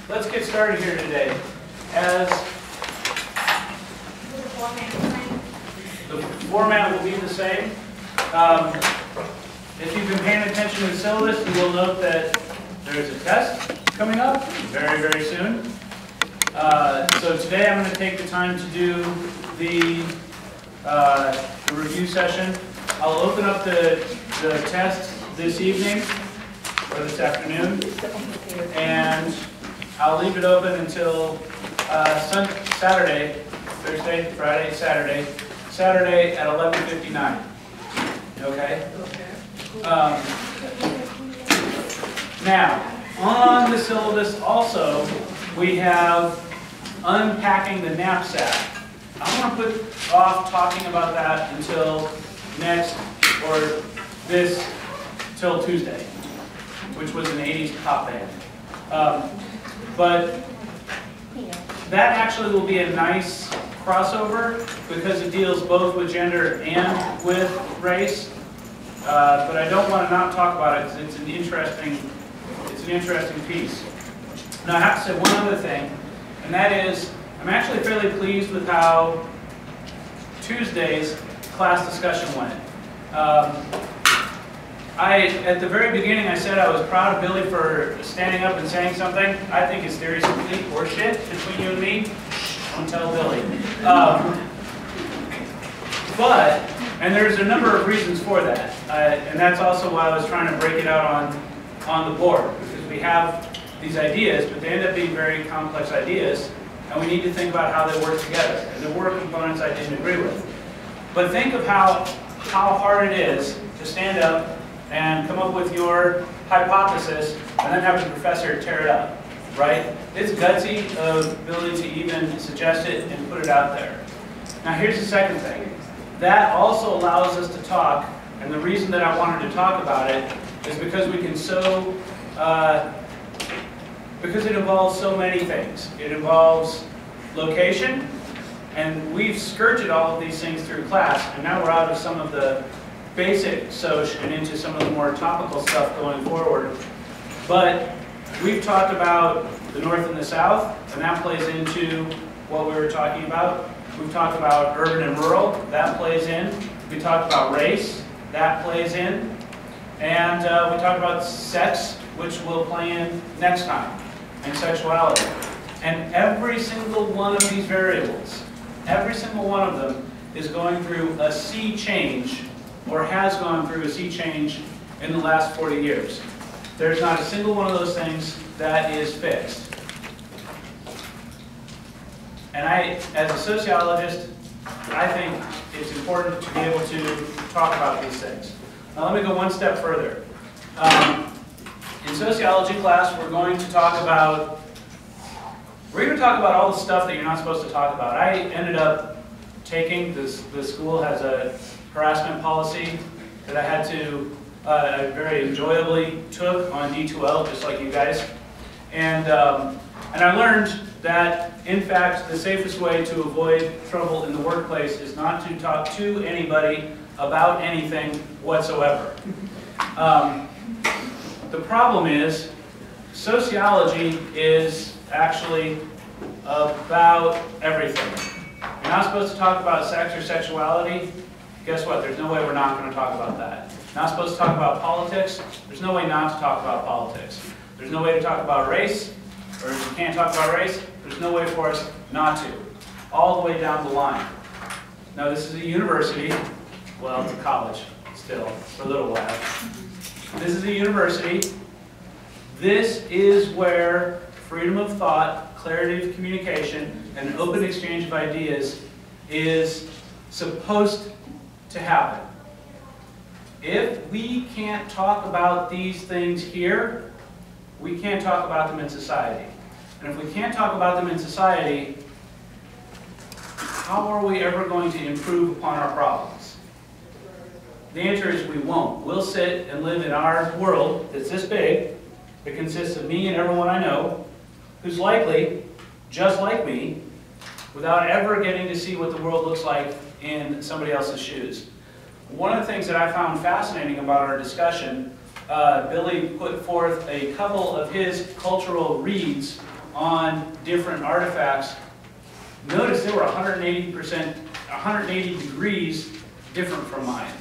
let's get started here today. As the format will be the same. If you've been paying attention to the syllabus, you will note that there's a test coming up very, very soon. So today I'm going to take the time to do the review session. I'll open up the test this evening or this afternoon, and I'll leave it open until Saturday, Thursday, Friday, Saturday at 11:59. Okay? Now, on the syllabus also, we have unpacking the knapsack. I'm going to put off talking about that until next, or till Tuesday, which was an 80s pop band. But that actually will be a nice crossover because it deals both with gender and with race. But I don't want to not talk about it because it's an interesting piece. Now I have to say one other thing, and that is I'm actually fairly pleased with how Tuesday's class discussion went. At the very beginning I said I was proud of Billy for standing up and saying something. I think his theory is complete horseshit between you and me. Don't tell Billy. And there's a number of reasons for that. And that's also why I was trying to break it out on the board, because we have these ideas, but they end up being very complex ideas, and we need to think about how they work together. And there were components I didn't agree with. But think of how hard it is to stand up and come up with your hypothesis and then have the professor tear it up, right? It's gutsy of ability to even suggest it and put it out there. Now here's the second thing. That also allows us to talk, and the reason that I wanted to talk about it is because we can because it involves so many things. It involves location, and we've skirted all of these things through class, and now we're out of some of the basic soc and into some of the more topical stuff going forward. But we've talked about the North and the South, and that plays into what we were talking about. We've talked about urban and rural, that plays in. We talked about race, that plays in. And we talked about sex, which will play in next time, and sexuality. And every single one of these variables, every single one of them is going through a sea change, or has gone through a sea change in the last 40 years. There's not a single one of those things that is fixed. And as a sociologist, I think it's important to be able to talk about these things. Now let me go one step further. In sociology class, we're going to talk about all the stuff that you're not supposed to talk about. I ended up taking this, the school has a harassment policy that I had to, I very enjoyably took on D2L, just like you guys. And I learned that, in fact, the safest way to avoid trouble in the workplace is not to talk to anybody about anything whatsoever. The problem is, sociology is actually about everything. You're not supposed to talk about sex or sexuality. Guess what? There's no way we're not going to talk about that. Not supposed to talk about politics. There's no way not to talk about politics. There's no way to talk about race, or if you can't talk about race, there's no way for us not to. All the way down the line. Now this is a university. Well, it's a college still, for a little while. This is a university. This is where freedom of thought, clarity of communication, and open exchange of ideas is supposed to happen. If we can't talk about these things here, we can't talk about them in society. And if we can't talk about them in society, how are we ever going to improve upon our problems? The answer is we won't. We'll sit and live in our world that's this big, that consists of me and everyone I know, who's likely, just like me, without ever getting to see what the world looks like in somebody else's shoes. One of the things that I found fascinating about our discussion, Billy put forth a couple of his cultural reads on different artifacts, notice they were 180 degrees different from mine.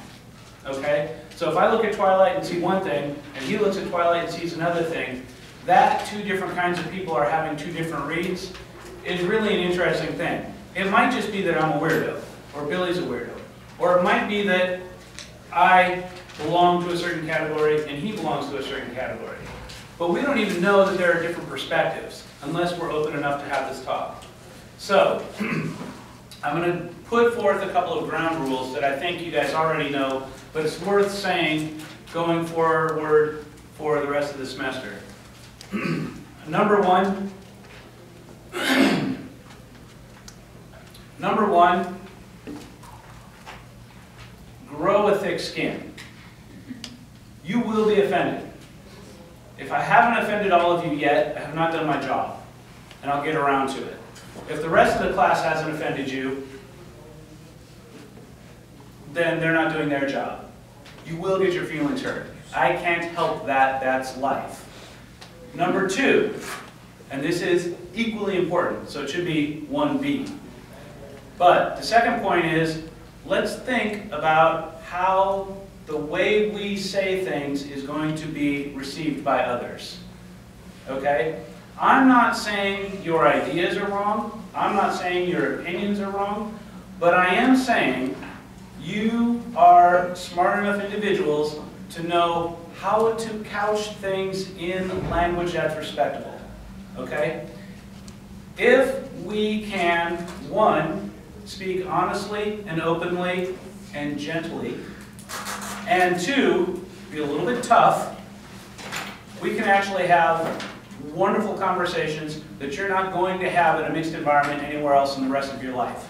Okay? So if I look at twilight and see one thing, and he looks at twilight and sees another thing, that two different kinds of people are having two different reads is really an interesting thing. It might just be that I'm a weirdo, or Billy's a weirdo. Or it might be that I belong to a certain category and he belongs to a certain category. But we don't even know that there are different perspectives unless we're open enough to have this talk. So, I'm going to put forth a couple of ground rules that I think you guys already know, but it's worth saying going forward for the rest of the semester. Number one, grow a thick skin. You will be offended. If I haven't offended all of you yet, I have not done my job, and I'll get around to it. If the rest of the class hasn't offended you, then they're not doing their job. You will get your feelings hurt. I can't help that, that's life. Number two, and this is equally important, so it should be 1B. But the second point is, let's think about how the way we say things is going to be received by others. Okay? I'm not saying your ideas are wrong. I'm not saying your opinions are wrong. But I am saying you are smart enough individuals to know how to couch things in language that's respectable. Okay? If we can, one, speak honestly and openly and gently, and two, be a little bit tough, we can actually have wonderful conversations that you're not going to have in a mixed environment anywhere else in the rest of your life.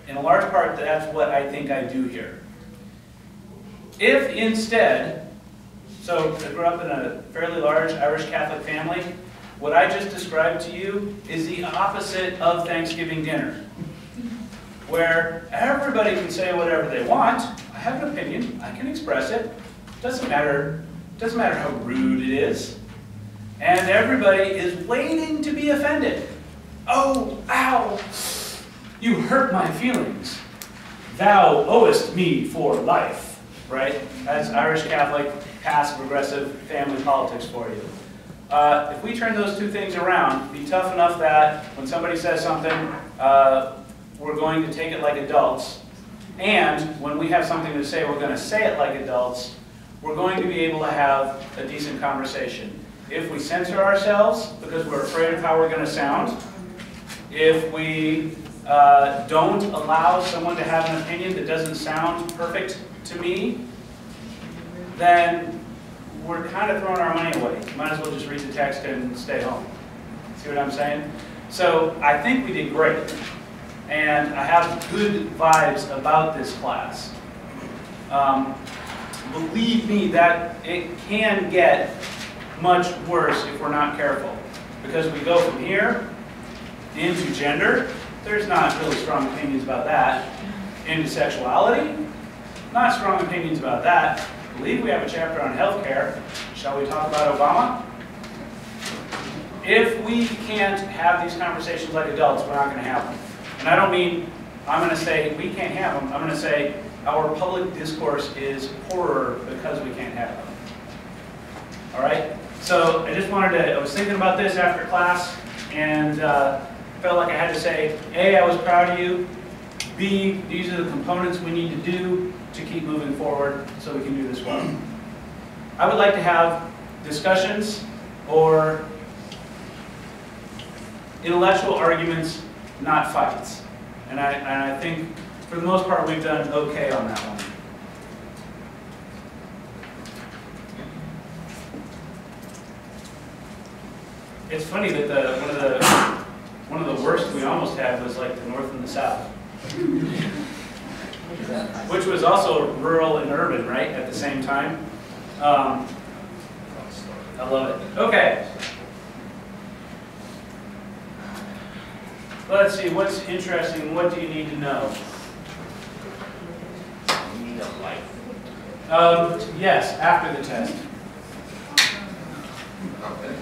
In a large part, that's what I think I do here. If instead, so I grew up in a fairly large Irish Catholic family, what I just described to you is the opposite of Thanksgiving dinner, where everybody can say whatever they want. I have an opinion, I can express it. Doesn't matter how rude it is. And everybody is waiting to be offended. Oh, ow, you hurt my feelings. Thou owest me for life, right? That's Irish Catholic, passive-aggressive family politics for you. If we turn those two things around, be tough enough that when somebody says something, we're going to take it like adults, and when we have something to say, we're going to say it like adults, we're going to be able to have a decent conversation. If we censor ourselves because we're afraid of how we're going to sound, if we don't allow someone to have an opinion that doesn't sound perfect to me, then we're kind of throwing our money away. Might as well just read the text and stay home. See what I'm saying? So I think we did great. And I have good vibes about this class. Believe me that it can get much worse if we're not careful. Because we go from here into gender, there's not really strong opinions about that. Into sexuality, not strong opinions about that. I believe we have a chapter on healthcare. Shall we talk about Obama? If we can't have these conversations like adults, we're not going to have them. And I don't mean I'm going to say we can't have them. I'm going to say our public discourse is poorer because we can't have them. All right? So I just wanted to, I was thinking about this after class and felt like I had to say, A, I was proud of you. B, these are the components we need to do to keep moving forward so we can do this well. I would like to have discussions or intellectual arguments, not fights. And I think, for the most part, we've done okay on that one. It's funny that one of the worst we almost had was like the North and the South, which was also rural and urban, right, at the same time. I love it. Okay. Let's see, what's interesting, what do you need to know? You need a light. Yes, after the test. Okay.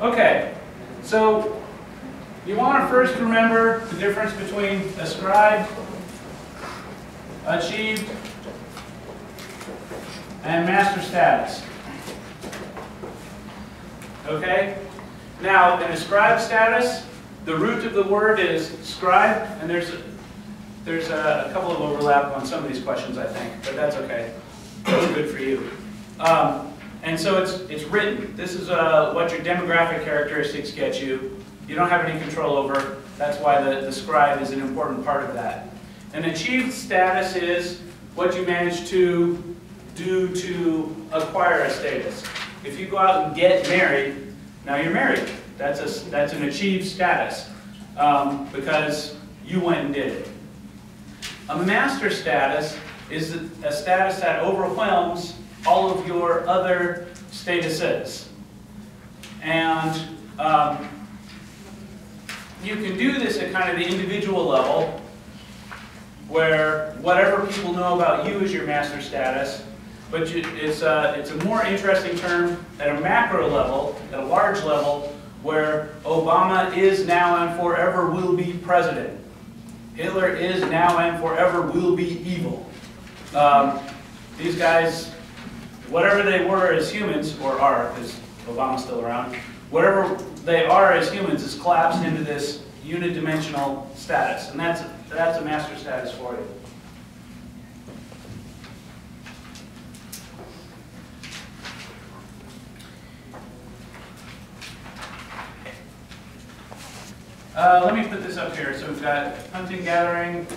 Okay, so you want to first remember the difference between ascribed, achieved, and master status. Okay? Now, in ascribed status, the root of the word is scribe, and there's a couple of overlap on some of these questions, I think, but that's okay. That's good for you. And so it's written. This is what your demographic characteristics get you. You don't have any control over. That's why the scribe is an important part of that. An achieved status is what you manage to do to acquire a status. If you go out and get married, now you're married. That's an achieved status because you went and did it. A master status is a status that overwhelms all of your other statuses. And you can do this at kind of the individual level, where whatever people know about you is your master status, but it's a more interesting term at a macro level, at a large level, where Obama is now and forever will be president. Hitler is now and forever will be evil. These guys, whatever they were as humans, or are, because Obama's still around, whatever they are as humans is collapsed into this unidimensional status, and that's a master status for you. Let me put this up here. So we've got hunting, gathering.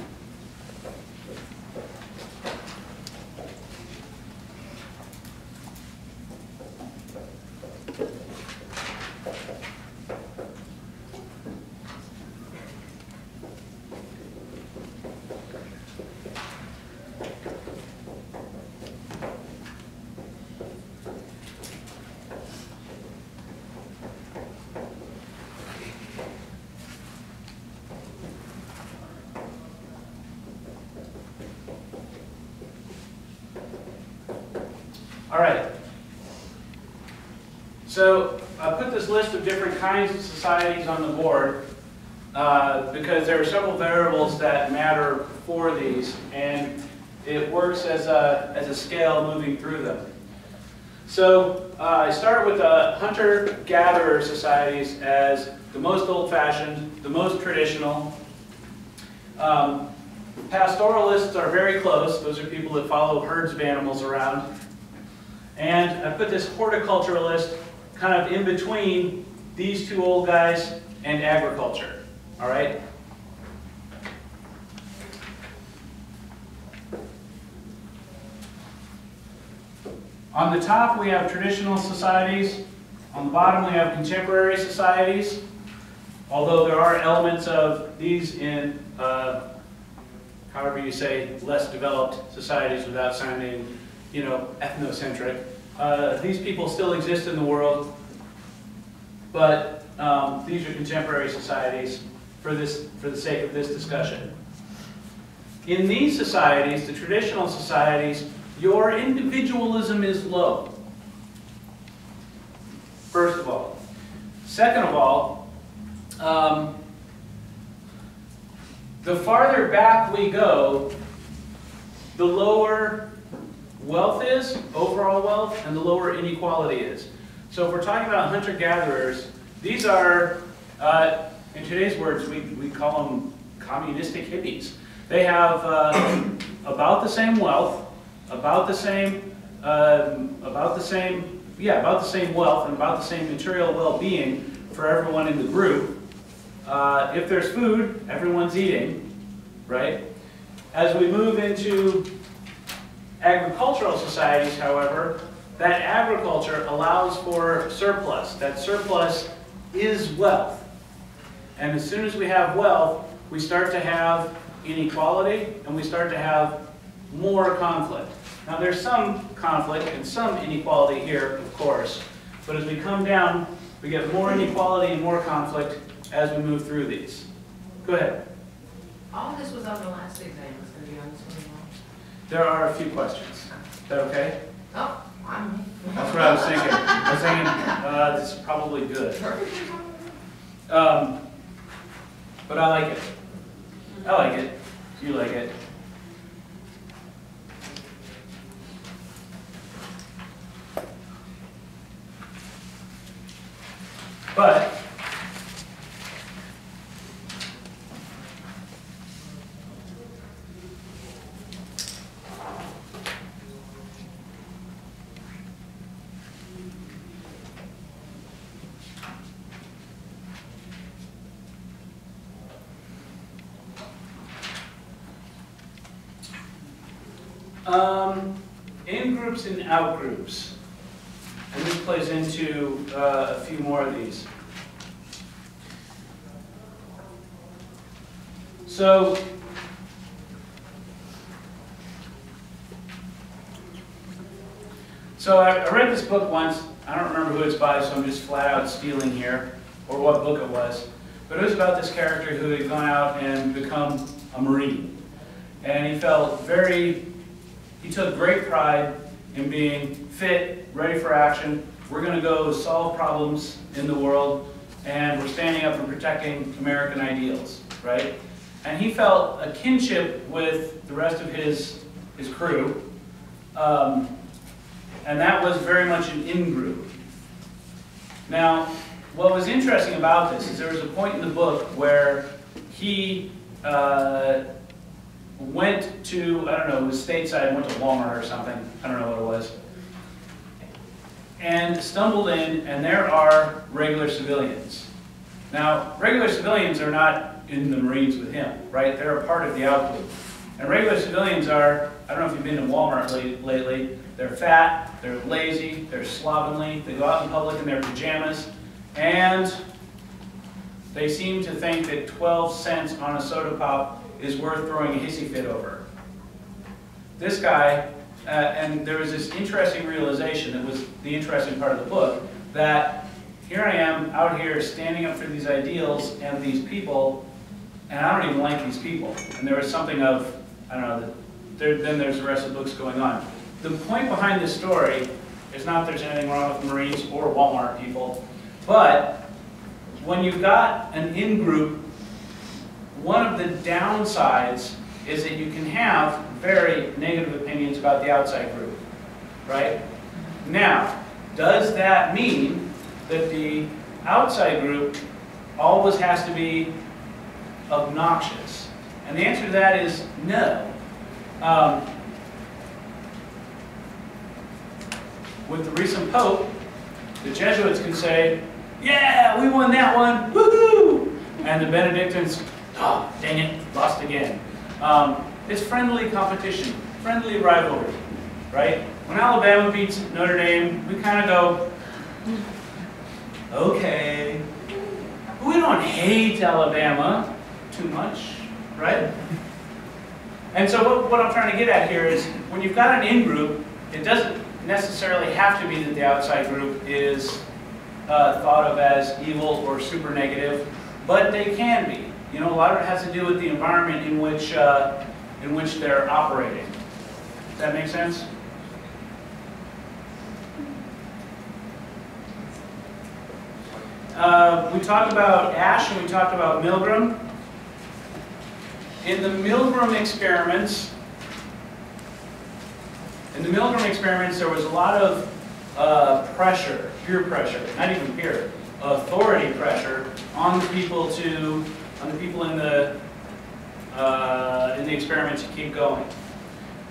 All right. So I put this list of different kinds of societies on the board because there are several variables that matter for these, and it works as a scale moving through them. So I started with hunter-gatherer societies as the most old-fashioned, the most traditional. Pastoralists are very close. Those are people that follow herds of animals around. And I put this horticulturalist kind of in between these two old guys and agriculture. All right? On the top we have traditional societies. On the bottom we have contemporary societies. Although there are elements of these in, however you say, less developed societies without sounding, you know, ethnocentric. These people still exist in the world, but these are contemporary societies for the sake of this discussion. In these societies, the traditional societies, your individualism is low, first of all. Second of all, the farther back we go, the lower wealth is, overall wealth, and the lower inequality is. So if we're talking about hunter-gatherers, these are, in today's words, we call them communistic hippies. They have about the same wealth, about the same wealth, and about the same material well-being for everyone in the group. If there's food, everyone's eating, right? As we move into agricultural societies, however, that agriculture allows for surplus. That surplus is wealth. And as soon as we have wealth, we start to have inequality and we start to have more conflict. Now there's some conflict and some inequality here, of course, but as we come down, we get more inequality and more conflict as we move through these. Go ahead. All of this was on the last exam. It's going to be on this one. There are a few questions. Is that okay? Oh, I'm. That's what I was thinking. I was thinking, it's probably good. But I like it. I like it. You like it. But in-groups and out-groups. And this plays into a few more of these. So, I read this book once. I don't remember who it's by, so I'm just flat out stealing here, or what book it was. But it was about this character who had gone out and become a Marine. And he felt he took great pride in being fit, ready for action. We're going to go solve problems in the world, and we're standing up and protecting American ideals, right? And he felt a kinship with the rest of his crew, and that was very much an in-group. Now, what was interesting about this is there was a point in the book where he went to, I don't know, it was stateside, went to Walmart or something, I don't know what it was, and stumbled in, and there are regular civilians. Now, regular civilians are not in the Marines with him, right? They're a part of the outgroup. And regular civilians are, I don't know if you've been to Walmart lately, they're fat, they're lazy, they're slovenly, they go out in public in their pajamas, and they seem to think that 12 cents on a soda pop is worth throwing a hissy fit over. This guy, and there was this interesting realization that was the interesting part of the book, that here I am out here standing up for these ideals and these people, and I don't even like these people. And there was something of, I don't know, then there's the rest of the books going on. The point behind this story is not that there's anything wrong with Marines or Walmart people, but when you've got an in-group, one of the downsides is that you can have very negative opinions about the outside group, right? Now, does that mean that the outside group always has to be obnoxious? And the answer to that is no. With the recent Pope, the Jesuits can say, yeah, we won that one, woohoo! And the Benedictines, oh, dang it, lost again. It's friendly competition, friendly rivalry, right? When Alabama beats Notre Dame, we kind of go, okay. We don't hate Alabama too much, right? And so what I'm trying to get at here is, when you've got an in-group, it doesn't necessarily have to be that the outside group is thought of as evil or super negative, but they can be. You know, a lot of it has to do with the environment in which they're operating. Does that make sense? We talked about Ash and we talked about Milgram. In the Milgram experiments, there was a lot of pressure, peer pressure, not even peer, authority pressure on the people in the experiments to keep going.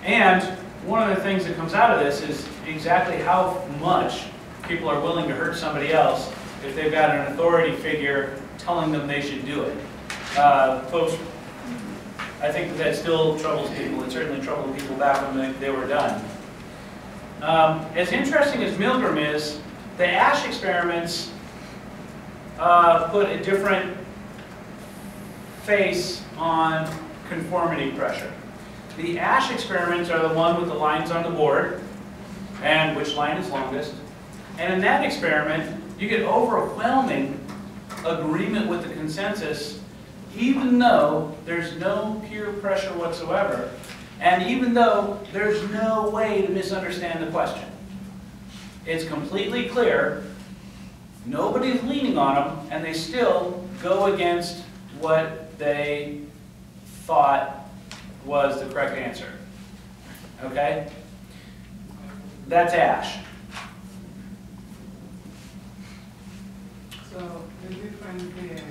And one of the things that comes out of this is exactly how much people are willing to hurt somebody else if they've got an authority figure telling them they should do it. Folks, I think that still troubles people. It certainly troubled people back when they were done. As interesting as Milgram is, the Ash experiments put a different face on conformity pressure. The Ash experiments are the one with the lines on the board, and which line is longest. And in that experiment, you get overwhelming agreement with the consensus, even though there's no peer pressure whatsoever, and even though there's no way to misunderstand the question. It's completely clear Nobody's leaning on them, and they still go against what they thought was the correct answer. Okay? That's ash. So the difference here is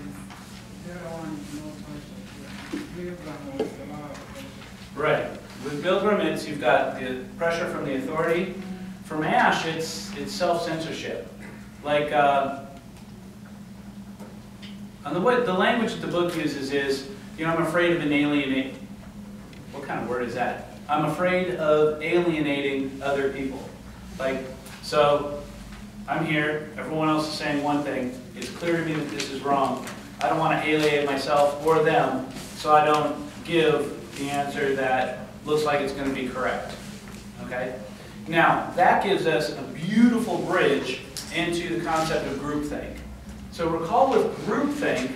the other one is no pressure. Pilgrim was a lot of pressure. Right. With Pilgrim, you've got the pressure from the authority. From ash, it's self-censorship. Like, and the language that the book uses is, I'm afraid of alienating. What kind of word is that? I'm afraid of alienating other people. Like, so I'm here, everyone else is saying one thing. It's clear to me that this is wrong. I don't want to alienate myself or them, so I don't give the answer that looks like it's going to be correct. Okay? Now, that gives us a beautiful bridge into the concept of groupthink. So recall with groupthink,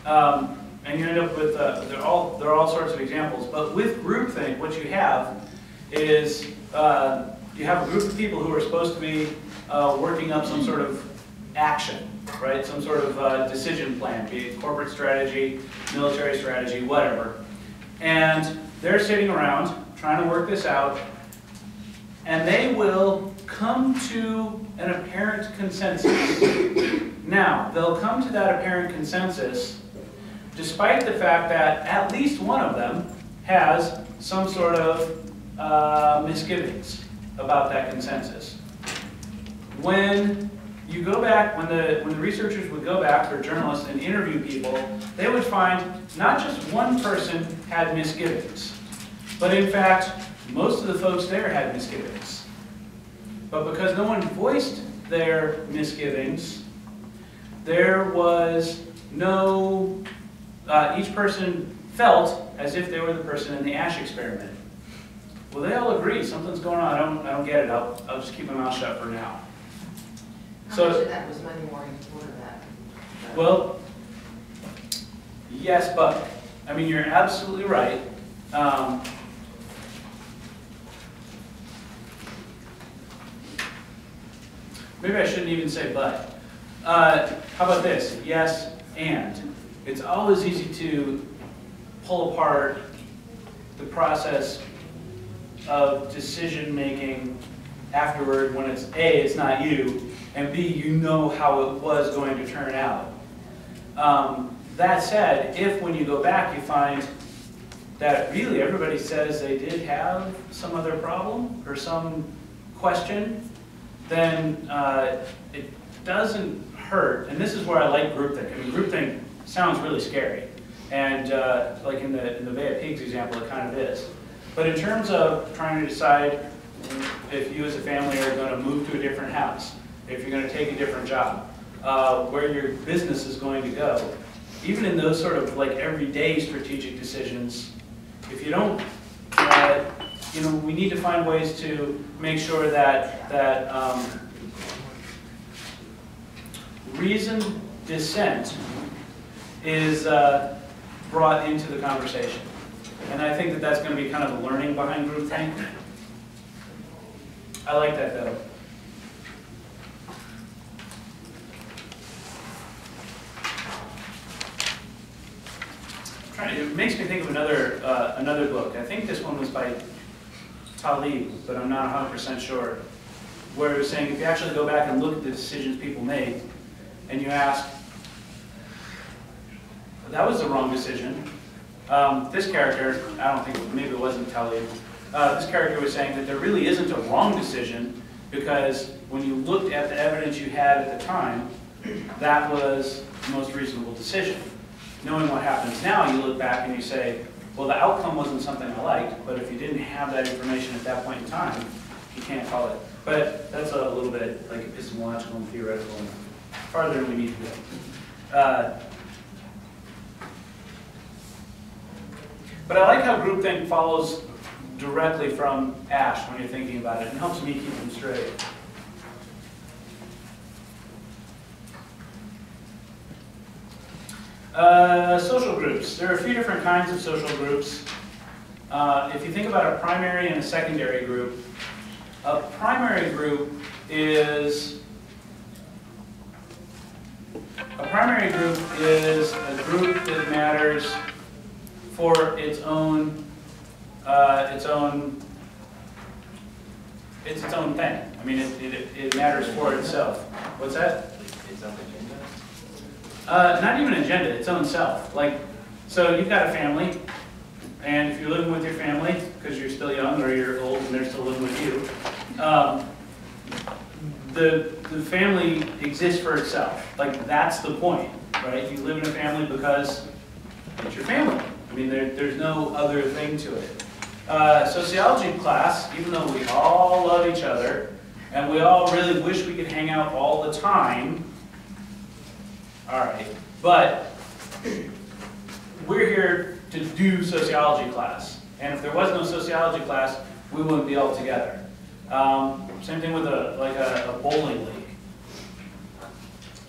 and you end up with, there are all sorts of examples, but with groupthink, what you have is you have a group of people who are supposed to be working up some sort of action, right? Some sort of decision plan, be it corporate strategy, military strategy, whatever. And they're sitting around trying to work this out, and they will come to an apparent consensus. Now, they'll come to that apparent consensus despite the fact that at least one of them has some sort of misgivings about that consensus. When you go back, when the researchers would go back, or journalists, and interview people, they would find not just one person had misgivings, but in fact, most of the folks there had misgivings. But because no one voiced their misgivings, there was no, each person felt as if they were the person in the ash experiment. Well, they all agree something's going on. I don't get it. I'll just keep my mouth shut for now. How much of that was money oriented toward that? Well, yes, but I mean, you're absolutely right. Maybe I shouldn't even say but. How about this? Yes, and. It's always easy to pull apart the process of decision making afterward when it's A, it's not you, and B, you know how it was going to turn out. That said, if when you go back you find that really everybody says they did have some other problem or some question, then it doesn't hurt. And this is where I like groupthink. I mean, groupthink sounds really scary. And like in the Bay of Pigs example, it kind of is. But in terms of trying to decide if you as a family are going to move to a different house, if you're going to take a different job, where your business is going to go, even in those sort of like everyday strategic decisions, if you don't, we need to find ways to make sure that reasoned dissent is brought into the conversation. And I think that that's going to be kind of the learning behind groupthink. I like that though. It makes me think of another book. I think this one was by Talib, but I'm not 100% sure. Where it was saying if you actually go back and look at the decisions people made, and you ask, that was the wrong decision. This character, I don't think, maybe it wasn't Talib. This character was saying that there really isn't a wrong decision because when you looked at the evidence you had at the time, that was the most reasonable decision. Knowing what happens now, you look back and you say, well, the outcome wasn't something I liked, but if you didn't have that information at that point in time, you can't call it. But that's a little bit like epistemological and theoretical and farther than we need to go. But I like how groupthink follows directly from Ash when you're thinking about it and helps me keep them straight. Social groups. There are a few different kinds of social groups. If you think about a primary and a secondary group, a primary group is primary group is a group that matters for its own thing. I mean, it matters for itself. What's that? Its own agenda? Not even agenda, its own self. Like, so you've got a family, and if you're living with your family, because you're still young or you're old and they're still living with you, the family exists for itself. Like, that's the point, right? You live in a family because it's your family. I mean, there's no other thing to it. Sociology class, even though we all love each other, and we all really wish we could hang out all the time, all right, but we're here to do sociology class. And if there was no sociology class, we wouldn't be all together. Same thing with a bowling league.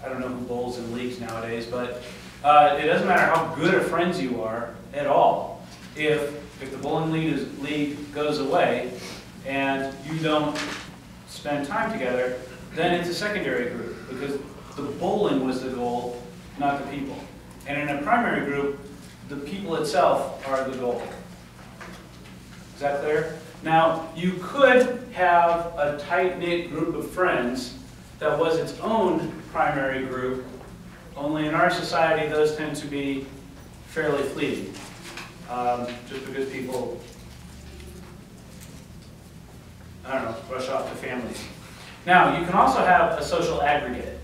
I don't know who bowls in leagues nowadays, but it doesn't matter how good of friends you are at all. If the bowling league goes away and you don't spend time together, then it's a secondary group because the bowling was the goal, not the people. And in a primary group, the people itself are the goal. Is that clear? Now, you could have a tight-knit group of friends that was its own primary group, only in our society those tend to be fairly fleeting, just because people, I don't know, rush off to families. Now, you can also have a social aggregate,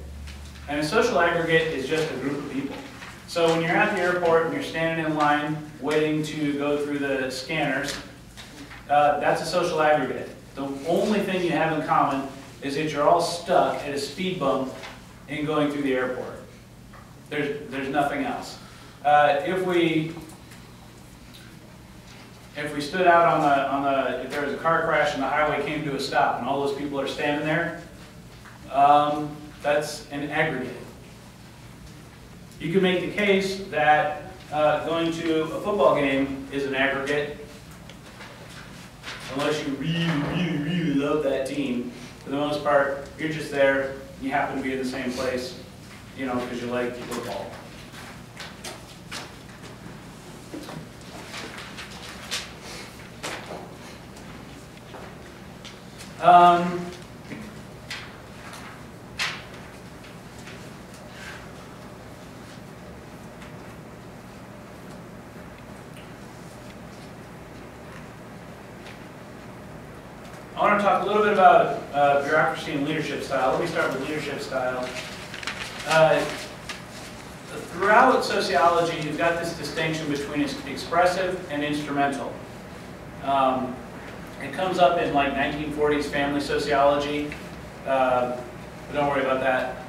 and a social aggregate is just a group of people. So when you're at the airport and you're standing in line waiting to go through the scanners, that's a social aggregate. The only thing you have in common is that you're all stuck at a speed bump in going through the airport. There's nothing else. If we stood out if there was a car crash and the highway came to a stop and all those people are standing there, that's an aggregate. You can make the case that going to a football game is an aggregate, unless you really, really, really love that team. For the most part, you're just there, you happen to be in the same place, you know, because you like football. I want to talk a little bit about bureaucracy and leadership style. Let me start with leadership style. Throughout sociology, you've got this distinction between expressive and instrumental. It comes up in like 1940s family sociology, but don't worry about that.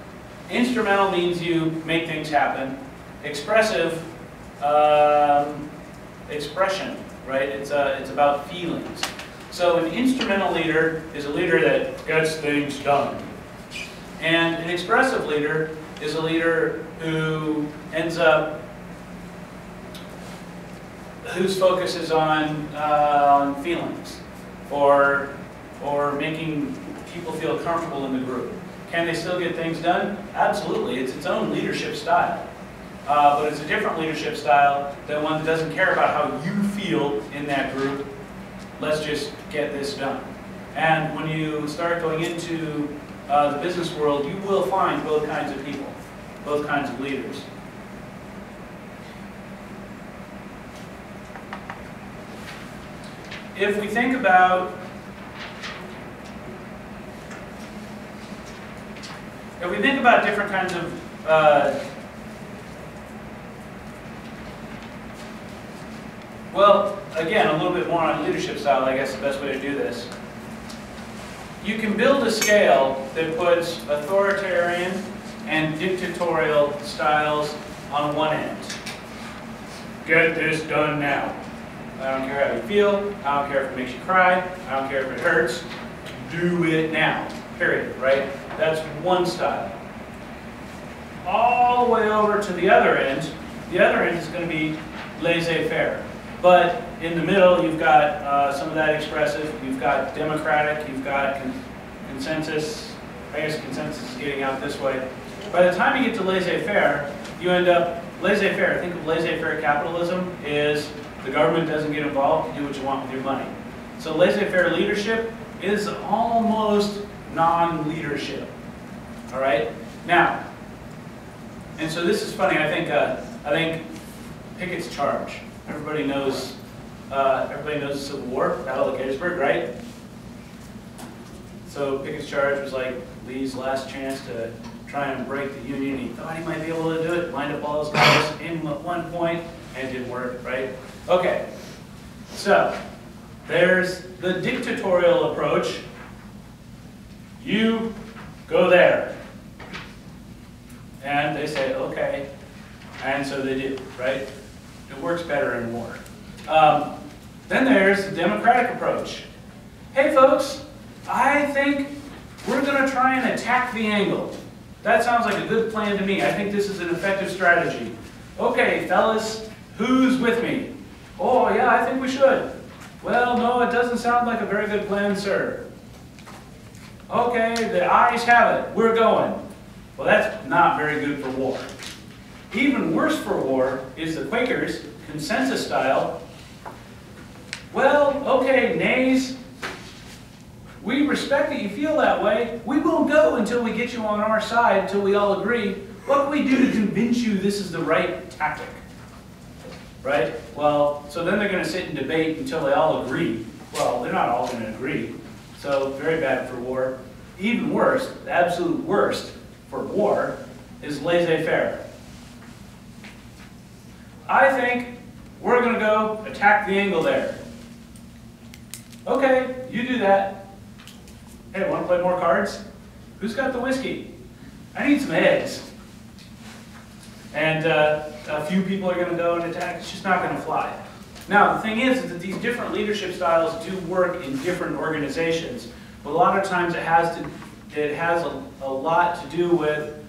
Instrumental means you make things happen. Expressive, expression, right? It's about feelings. So an instrumental leader is a leader that gets things done. And an expressive leader is a leader who ends up, whose focus is on feelings or making people feel comfortable in the group. Can they still get things done? Absolutely. It's its own leadership style. But it's a different leadership style than one that doesn't care about how you feel in that group. Let's just get this done. And when you start going into the business world, you will find both kinds of people, both kinds of leaders. If we think about different kinds of well, again, a little bit more on leadership style, I guess the best way to do this. You can build a scale that puts authoritarian and dictatorial styles on one end. Get this done now. I don't care how you feel, I don't care if it makes you cry, I don't care if it hurts, do it now, period, right? That's one style. All the way over to the other end is going to be laissez-faire. But in the middle, you've got some of that expressive, you've got democratic, you've got consensus. I guess consensus is getting out this way. By the time you get to laissez-faire, you end up, laissez-faire, think of laissez-faire capitalism is the government doesn't get involved, you do what you want with your money. So laissez-faire leadership is almost non-leadership, all right? Now, and so this is funny, I think Pickett's charge. Everybody knows the Civil War, Battle of Gettysburg, right? So Pickett's charge was like Lee's last chance to try and break the Union. He thought he might be able to do it, lined up all his guys, aimed at one point, and it didn't work, right? Okay, so there's the dictatorial approach. You go there. And they say, okay. And so they do, right? It works better in war. Then there's the democratic approach. Hey folks, I think we're going to try and attack the angle. That sounds like a good plan to me. I think this is an effective strategy. Okay, fellas, who's with me? Oh, yeah, I think we should. Well, no, it doesn't sound like a very good plan, sir. Okay, the ayes have it. We're going. Well, that's not very good for war. Even worse for war is the Quakers, consensus style. Well, okay, nays. We respect that you feel that way. We won't go until we get you on our side, until we all agree. What can we do to convince you this is the right tactic? Right? Well, so then they're going to sit and debate until they all agree. Well, they're not all going to agree. So very bad for war. Even worse, the absolute worst for war is laissez-faire. I think we're going to go attack the angle there. Okay, you do that. Hey, want to play more cards? Who's got the whiskey? I need some eggs. And a few people are going to go and attack. It's just not going to fly. Now, the thing is that these different leadership styles do work in different organizations. But a lot of times it has a lot to do with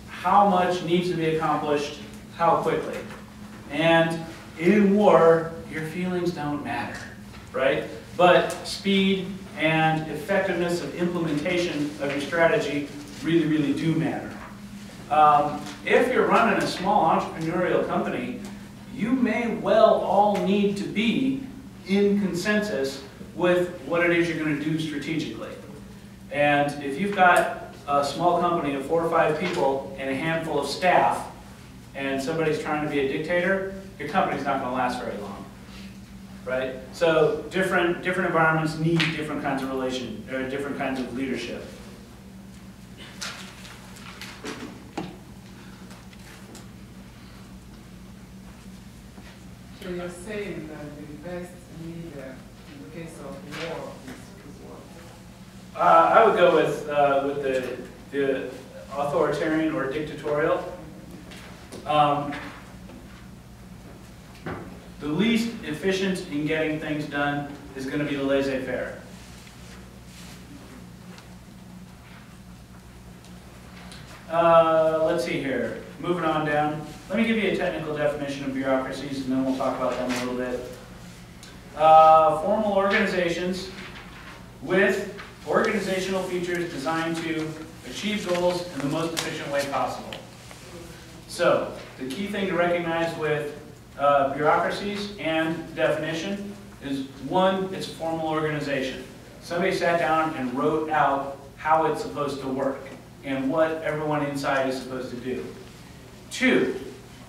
how much needs to be accomplished, how quickly. And in war, your feelings don't matter, right? But speed and effectiveness of implementation of your strategy really, really do matter. If you're running a small entrepreneurial company, you may well all need to be in consensus with what it is you're going to do strategically. And if you've got a small company of 4 or 5 people and a handful of staff, and somebody's trying to be a dictator, your company's not going to last very long. Right? So different environments need different kinds of different kinds of leadership. So you're saying that the best leader in the case of war is what? I would go with the authoritarian or dictatorial. The least efficient in getting things done is going to be the laissez-faire. Let's see here. Moving on down. Let me give you a technical definition of bureaucracies, and then we'll talk about them a little bit. Formal organizations with organizational features designed to achieve goals in the most efficient way possible. So, the key thing to recognize with bureaucracies and definition is, one, it's a formal organization. Somebody sat down and wrote out how it's supposed to work and what everyone inside is supposed to do. 2,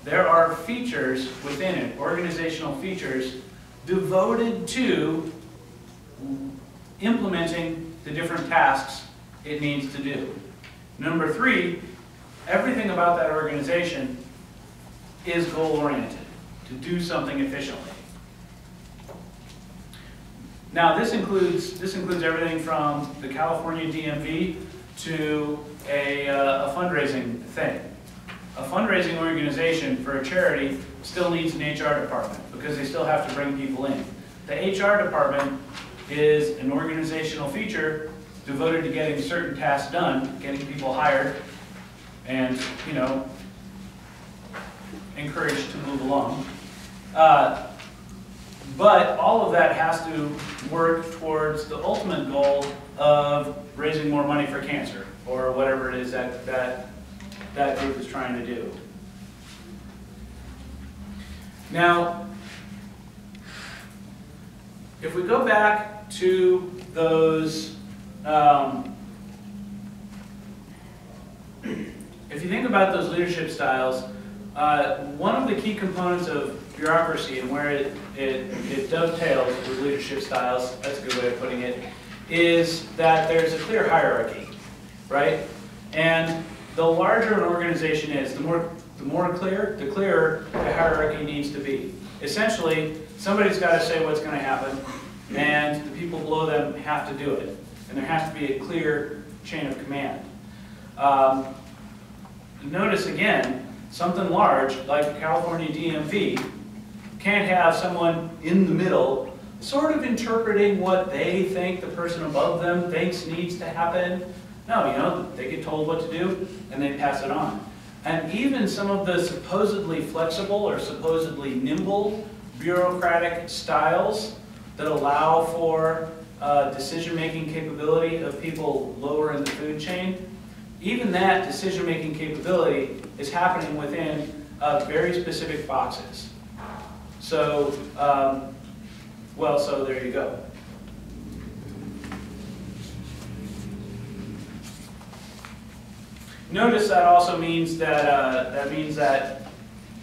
there are features within it, organizational features, devoted to implementing the different tasks it needs to do. Number 3, everything about that organization is goal-oriented, to do something efficiently. Now this includes everything from the California DMV to a fundraising thing. A fundraising organization for a charity still needs an HR department because they still have to bring people in. The HR department is an organizational feature devoted to getting certain tasks done, getting people hired, and, you know, encouraged to move along. But all of that has to work towards the ultimate goal of raising more money for cancer, or whatever it is that that group is trying to do. Now, if we go back to those, if you think about those leadership styles, one of the key components of bureaucracy and where it dovetails with leadership styles, that's a good way of putting it, is that there's a clear hierarchy, right? And the larger an organization is, the clearer the hierarchy needs to be. Essentially, somebody's got to say what's going to happen, and the people below them have to do it. And there has to be a clear chain of command. Notice again, something large like California DMV can't have someone in the middle sort of interpreting what they think the person above them thinks needs to happen. No, you know, they get told what to do and they pass it on. And even some of the supposedly flexible or supposedly nimble bureaucratic styles that allow for decision-making capability of people lower in the food chain, even that decision-making capability is happening within very specific boxes. So, so there you go. Notice that also means that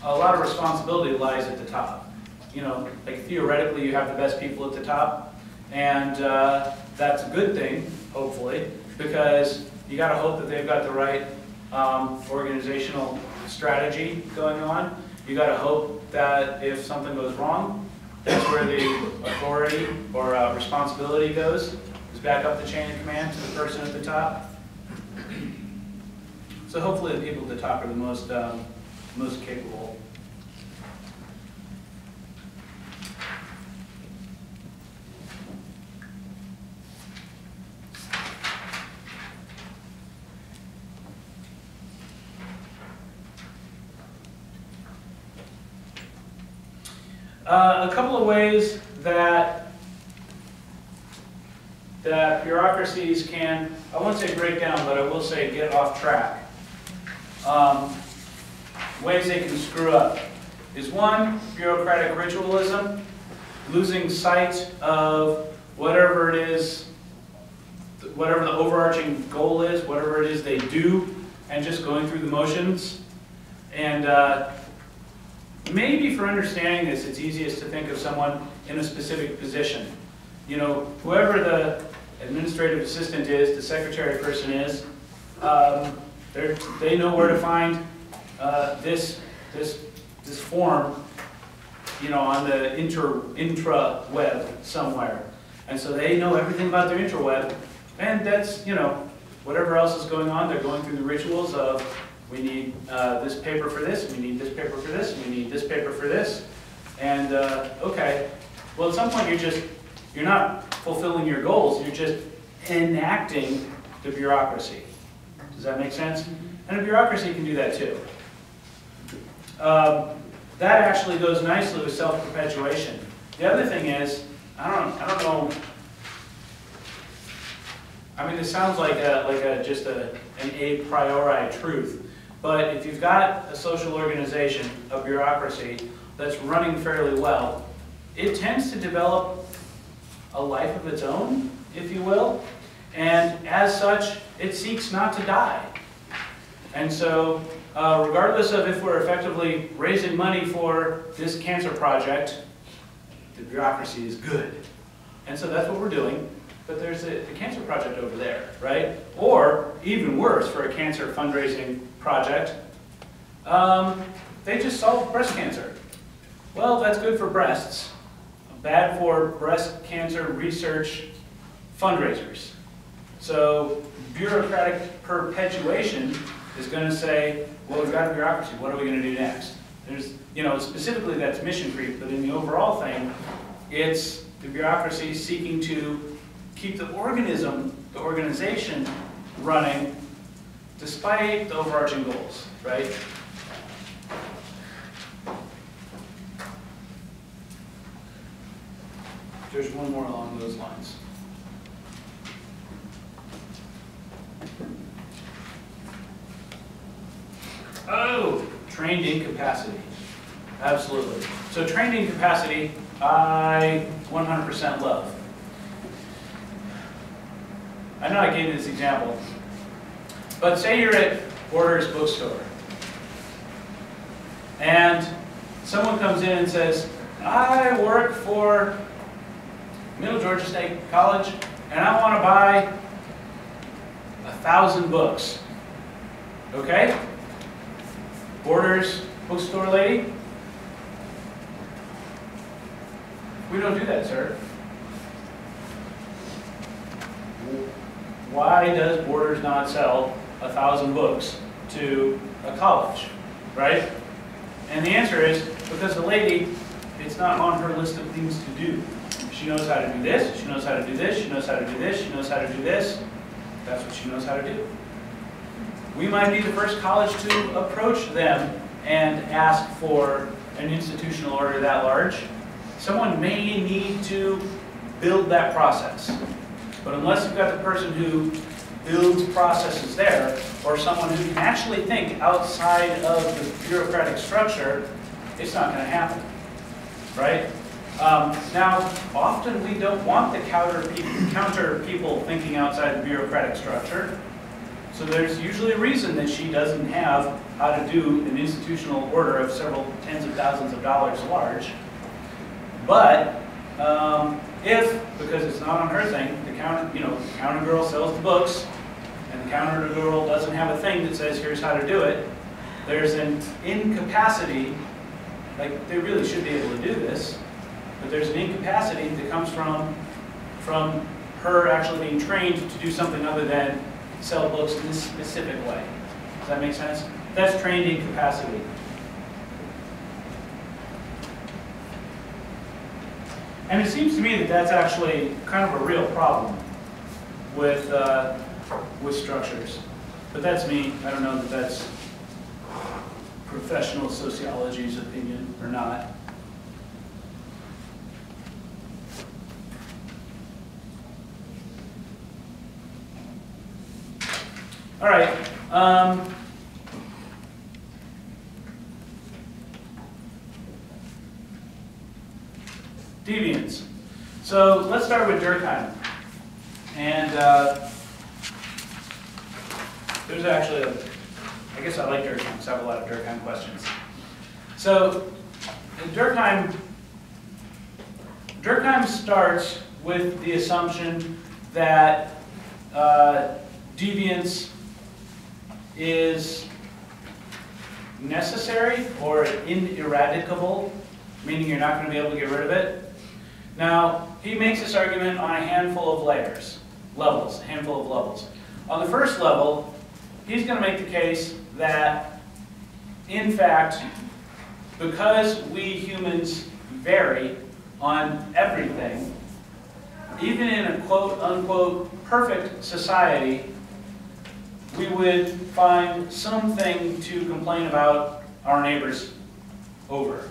a lot of responsibility lies at the top. You know, like theoretically, you have the best people at the top, and that's a good thing, hopefully, because you got to hope that they've got the right organizational strategy going on. You got to hope that if something goes wrong, that's where the authority or responsibility goes, is back up the chain of command to the person at the top. So hopefully the people at the top are the most capable. A couple of ways that bureaucracies can, I won't say break down, but I will say get off track. Ways they can screw up is one, bureaucratic ritualism, losing sight of whatever it is, whatever the overarching goal is, whatever it is they do, and just going through the motions. And maybe for understanding this, it's easiest to think of someone in a specific position. You know, whoever the administrative assistant is, the secretary person is, they know where to find this form, you know, on the intra-web somewhere. And so they know everything about their intraweb, and that's, you know, whatever else is going on, they're going through the rituals of, we need this paper for this, we need this paper for this, we need this paper for this. And okay, well at some point you're not fulfilling your goals, you're just enacting the bureaucracy. Does that make sense? And a bureaucracy can do that too. That actually goes nicely with self-perpetuation. The other thing is, I don't know. I mean, it sounds like just an a priori truth. But if you've got a social organization, a bureaucracy, that's running fairly well, it tends to develop a life of its own, if you will. And as such, it seeks not to die. And so, regardless of if we're effectively raising money for this cancer project, the bureaucracy is good. And so that's what we're doing. But there's the cancer project over there, right? Or, even worse, for a cancer fundraising project, they just solved breast cancer. Well, that's good for breasts. Bad for breast cancer research fundraisers. So, bureaucratic perpetuation is going to say, well, we've got a bureaucracy, what are we going to do next? There's, you know, specifically that's mission creep, but in the overall thing, it's the bureaucracy seeking to keep the organization running despite the overarching goals, right? There's one more along those lines. Trained incapacity. Absolutely. So trained incapacity, I 100% love. I know I gave you this example, but say you're at Borders bookstore, and someone comes in and says, I work for Middle Georgia State College, and I want to buy 1,000 books. Okay? Borders bookstore lady? We don't do that, sir. Why does Borders not sell 1,000 books to a college, right? And the answer is because the lady, it's not on her list of things to do. She knows how to do this, she knows how to do this, she knows how to do this, she knows how to do this. That's what she knows how to do. We might be the first college to approach them and ask for an institutional order that large. Someone may need to build that process. But unless you've got the person who builds processes there, or someone who can actually think outside of the bureaucratic structure, it's not going to happen, right? Now, often we don't want the counter people thinking outside the bureaucratic structure. So there's usually a reason that she doesn't have how to do an institutional order of several tens of thousands of dollars large. But if, because it's not on her thing, the counter girl sells the books, and the counter girl doesn't have a thing that says here's how to do it, there's an incapacity, like they really should be able to do this, but there's an incapacity that comes from her actually being trained to do something other than sell books in this specific way. Does that make sense? That's trained incapacity. And it seems to me that that's actually kind of a real problem with structures. But that's me. I don't know that that's professional sociology's opinion or not. All right. Deviance. So let's start with Durkheim. And there's actually I guess I like Durkheim because I have a lot of Durkheim questions. So Durkheim starts with the assumption that deviance is necessary or ineradicable, meaning you're not going to be able to get rid of it. Now, he makes this argument on a handful of levels. On the first level, he's going to make the case that, in fact, because we humans vary on everything, even in a quote-unquote perfect society, we would find something to complain about our neighbors over.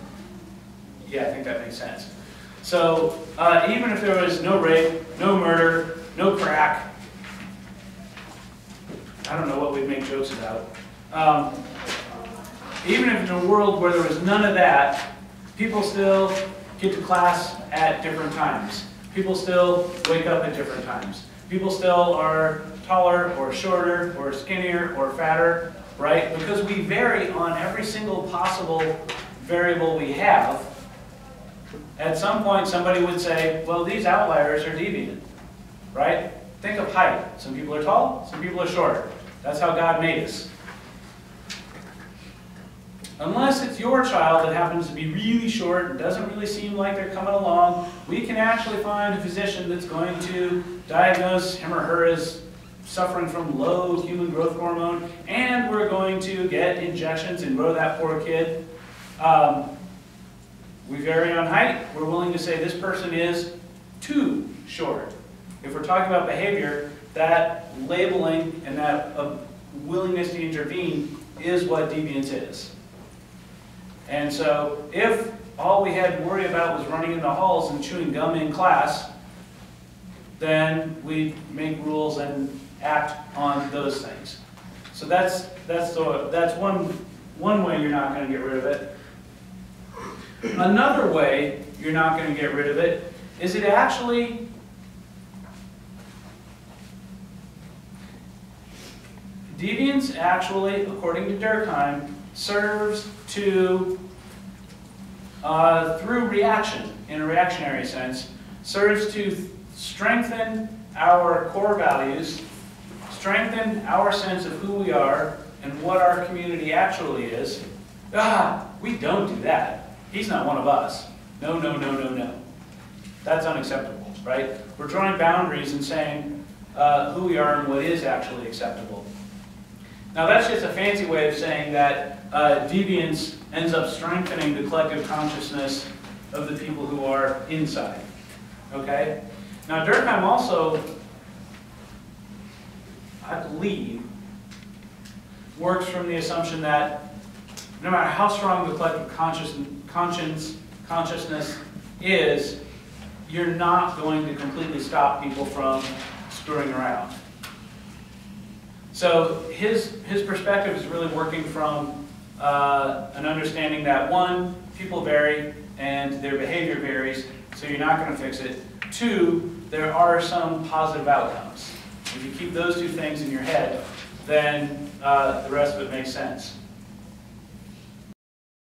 Yeah, I think that makes sense. So even if there was no rape, no murder, no crack, I don't know what we'd make jokes about. Even if in a world where there was none of that, people still get to class at different times. People still wake up at different times. People still are taller or shorter or skinnier or fatter, right? Because we vary on every single possible variable we have. At some point, somebody would say, well, these outliers are deviant, right? Think of height. Some people are tall, some people are short. That's how God made us. Unless it's your child that happens to be really short and doesn't really seem like they're coming along, we can actually find a physician that's going to diagnose him or her as suffering from low human growth hormone, and we're going to get injections and grow that poor kid. We vary on height. We're willing to say this person is too short. If we're talking about behavior, that labeling and that willingness to intervene is what deviance is. And so if all we had to worry about was running in the halls and chewing gum in class, then we make rules and act on those things. So that's one one way you're not going to get rid of it. Another way you're not going to get rid of it is it actually deviance actually, according to Durkheim, serves to, through reaction, in a reactionary sense, serves to strengthen our core values, strengthen our sense of who we are and what our community actually is. We don't do that. He's not one of us. No, no, no, no, no. That's unacceptable, right? We're drawing boundaries and saying who we are and what is actually acceptable. Now that's just a fancy way of saying that deviance ends up strengthening the collective consciousness of the people who are inside. Okay? Now Durkheim also, I believe, works from the assumption that no matter how strong the collective consciousness is, you're not going to completely stop people from screwing around. So his perspective is really working from an understanding that, one, people vary and their behavior varies, so you're not going to fix it. Two, there are some positive outcomes. If you keep those two things in your head, then the rest of it makes sense.